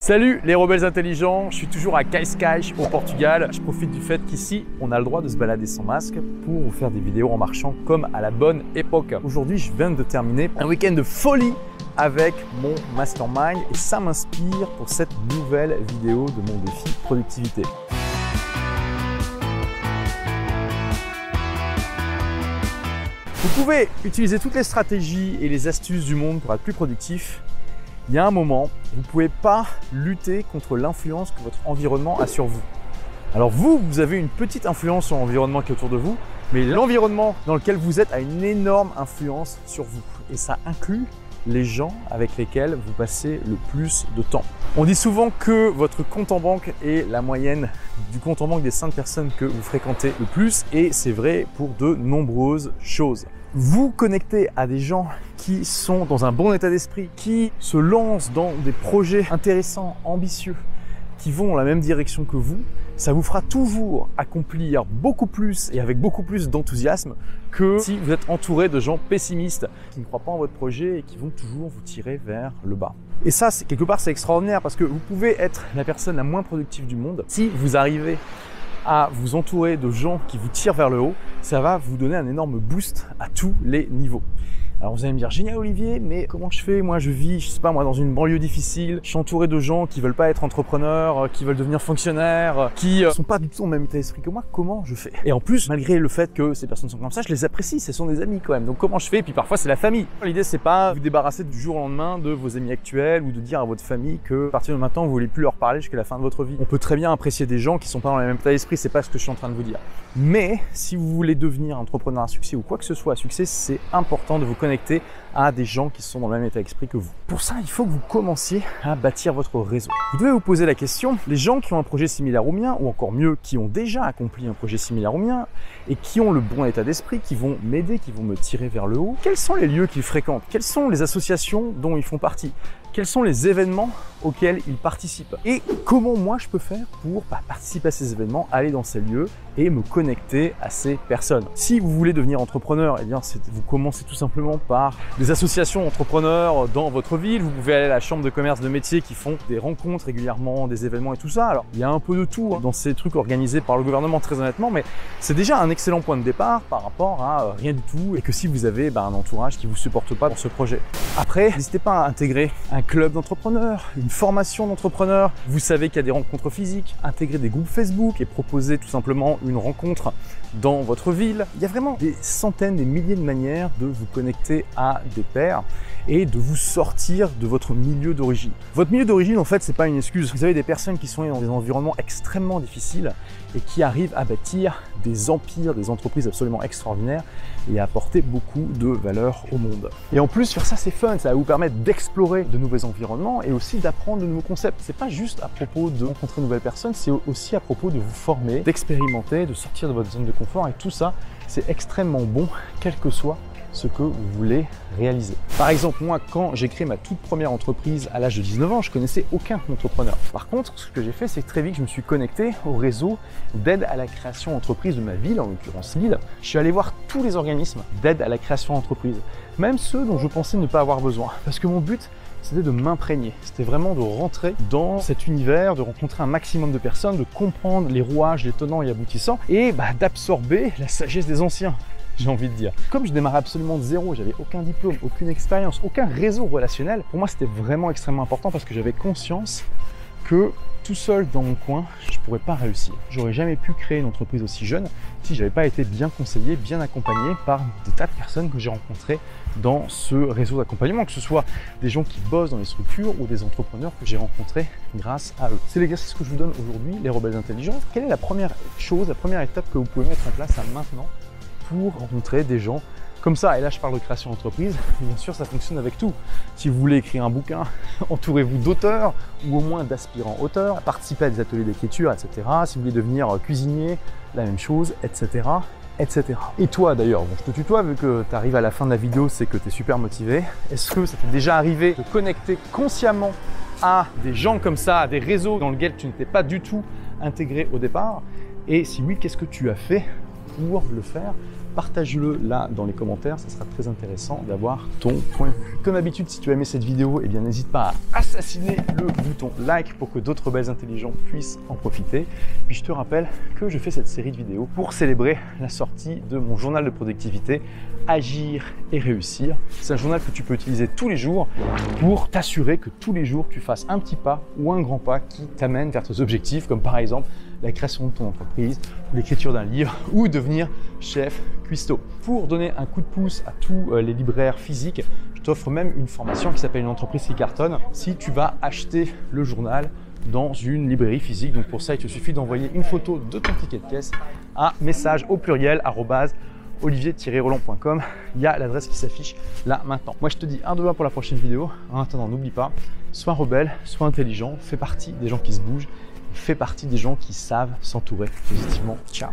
Salut les rebelles intelligents, je suis toujours à Cascais au Portugal. Je profite du fait qu'ici, on a le droit de se balader sans masque pour vous faire des vidéos en marchant comme à la bonne époque. Aujourd'hui, je viens de terminer un week-end de folie avec mon mastermind et ça m'inspire pour cette nouvelle vidéo de mon défi productivité. Vous pouvez utiliser toutes les stratégies et les astuces du monde pour être plus productif. Il y a un moment, vous ne pouvez pas lutter contre l'influence que votre environnement a sur vous. Alors vous avez une petite influence sur l'environnement qui est autour de vous, mais l'environnement dans lequel vous êtes a une énorme influence sur vous. Et ça inclut les gens avec lesquels vous passez le plus de temps. On dit souvent que votre compte en banque est la moyenne du compte en banque des 5 personnes que vous fréquentez le plus, et c'est vrai pour de nombreuses choses. Vous connectez à des gens qui sont dans un bon état d'esprit, qui se lancent dans des projets intéressants, ambitieux, qui vont dans la même direction que vous, ça vous fera toujours accomplir beaucoup plus et avec beaucoup plus d'enthousiasme que si vous êtes entouré de gens pessimistes qui ne croient pas en votre projet et qui vont toujours vous tirer vers le bas. Et ça, quelque part, c'est extraordinaire parce que vous pouvez être la personne la moins productive du monde. Si vous arrivez à vous entourer de gens qui vous tirent vers le haut, ça va vous donner un énorme boost à tous les niveaux. Alors vous allez me dire, génial Olivier, mais comment je fais? Moi je vis, je sais pas moi, dans une banlieue difficile, je suis entouré de gens qui veulent pas être entrepreneurs, qui veulent devenir fonctionnaires, qui sont pas du tout dans le même état d'esprit que moi, comment je fais? Et en plus, malgré le fait que ces personnes sont comme ça, je les apprécie, ce sont des amis quand même, donc comment je fais? Et puis parfois c'est la famille. L'idée c'est pas vous débarrasser du jour au lendemain de vos amis actuels ou de dire à votre famille que à partir de maintenant vous voulez plus leur parler jusqu'à la fin de votre vie. On peut très bien apprécier des gens qui sont pas dans le même état d'esprit, c'est pas ce que je suis en train de vous dire. Mais si vous voulez devenir entrepreneur à succès ou quoi que ce soit à succès, c'est important de vous connecter à des gens qui sont dans le même état d'esprit que vous. Pour ça, il faut que vous commenciez à bâtir votre réseau. Vous devez vous poser la question, les gens qui ont un projet similaire au mien, ou encore mieux, qui ont déjà accompli un projet similaire au mien, et qui ont le bon état d'esprit, qui vont m'aider, qui vont me tirer vers le haut, quels sont les lieux qu'ils fréquentent? Quelles sont les associations dont ils font partie? Quels sont les événements auxquels ils participent? Et comment moi je peux faire pour participer à ces événements, aller dans ces lieux et me connecter à ces personnes? Si vous voulez devenir entrepreneur, eh bien vous commencez tout simplement par des associations d'entrepreneurs dans votre ville. Vous pouvez aller à la chambre de commerce de métiers qui font des rencontres régulièrement, des événements et tout ça. Alors il y a un peu de tout dans ces trucs organisés par le gouvernement très honnêtement, mais c'est déjà un excellent point de départ par rapport à rien du tout, et que si vous avez un entourage qui vous supporte pas dans ce projet. Après, n'hésitez pas à intégrer un club d'entrepreneurs, une formation d'entrepreneurs. Vous savez qu'il y a des rencontres physiques, intégrer des groupes Facebook et proposer tout simplement une rencontre dans votre ville. Il y a vraiment des centaines, des milliers de manières de vous connecter à des pairs et de vous sortir de votre milieu d'origine. Votre milieu d'origine, en fait, c'est pas une excuse. Vous avez des personnes qui sont dans des environnements extrêmement difficiles et qui arrivent à bâtir des empires, des entreprises absolument extraordinaires et à apporter beaucoup de valeur au monde. Et en plus, faire ça, c'est fun. Ça va vous permettre d'explorer de nouveaux environnements et aussi d'apprendre de nouveaux concepts. C'est pas juste à propos de rencontrer de nouvelles personnes, c'est aussi à propos de vous former, d'expérimenter, de sortir de votre zone de confort, et tout ça, c'est extrêmement bon, quel que soit ce que vous voulez réaliser. Par exemple, moi, quand j'ai créé ma toute première entreprise à l'âge de 19 ans, je connaissais aucun entrepreneur. Par contre, ce que j'ai fait, c'est que très vite, je me suis connecté au réseau d'aide à la création d'entreprise de ma ville, en l'occurrence Lille. Je suis allé voir tous les organismes d'aide à la création d'entreprise, même ceux dont je pensais ne pas avoir besoin, parce que mon but, c'était de m'imprégner, c'était vraiment de rentrer dans cet univers, de rencontrer un maximum de personnes, de comprendre les rouages, les tenants et aboutissants, et d'absorber la sagesse des anciens, j'ai envie de dire. Comme je démarrais absolument de zéro, j'avais aucun diplôme, aucune expérience, aucun réseau relationnel, pour moi c'était vraiment extrêmement important parce que j'avais conscience que tout seul dans mon coin, je ne pourrais pas réussir. J'aurais jamais pu créer une entreprise aussi jeune si je n'avais pas été bien conseillé, bien accompagné par des tas de personnes que j'ai rencontrées dans ce réseau d'accompagnement, que ce soit des gens qui bossent dans les structures ou des entrepreneurs que j'ai rencontrés grâce à eux. C'est l'exercice que je vous donne aujourd'hui, les rebelles intelligents. Quelle est la première chose, la première étape que vous pouvez mettre en place maintenant pour rencontrer des gens comme ça? Et là, je parle de création d'entreprise. Bien sûr, ça fonctionne avec tout. Si vous voulez écrire un bouquin, entourez-vous d'auteurs ou au moins d'aspirants auteurs, participez à des ateliers d'écriture, etc. Si vous voulez devenir cuisinier, la même chose, etc. etc. Et toi d'ailleurs, bon, je te tutoie vu que tu arrives à la fin de la vidéo, c'est que tu es super motivé. Est-ce que ça t'est déjà arrivé de connecter consciemment à des gens comme ça, à des réseaux dans lesquels tu n'étais pas du tout intégré au départ? Et si oui, qu'est-ce que tu as fait pour le faire partage-le là dans les commentaires, ça sera très intéressant d'avoir ton point de vue. Comme d'habitude, si tu as aimé cette vidéo, eh bien n'hésite pas à assassiner le bouton like pour que d'autres belles intelligents puissent en profiter. Puis je te rappelle que je fais cette série de vidéos pour célébrer la sortie de mon journal de productivité Agir et réussir. C'est un journal que tu peux utiliser tous les jours pour t'assurer que tous les jours tu fasses un petit pas ou un grand pas qui t'amène vers tes objectifs, comme par exemple la création de ton entreprise, l'écriture d'un livre ou devenir chef cuistot. Pour donner un coup de pouce à tous les libraires physiques, je t'offre même une formation qui s'appelle une entreprise qui cartonne si tu vas acheter le journal dans une librairie physique. Donc pour ça, il te suffit d'envoyer une photo de ton ticket de caisse à message au pluriel @olivier-roland.com. Il y a l'adresse qui s'affiche là maintenant. Moi je te dis à demain pour la prochaine vidéo. En attendant, n'oublie pas, sois rebelle, sois intelligent, fais partie des gens qui se bougent, fais partie des gens qui savent s'entourer positivement. Ciao.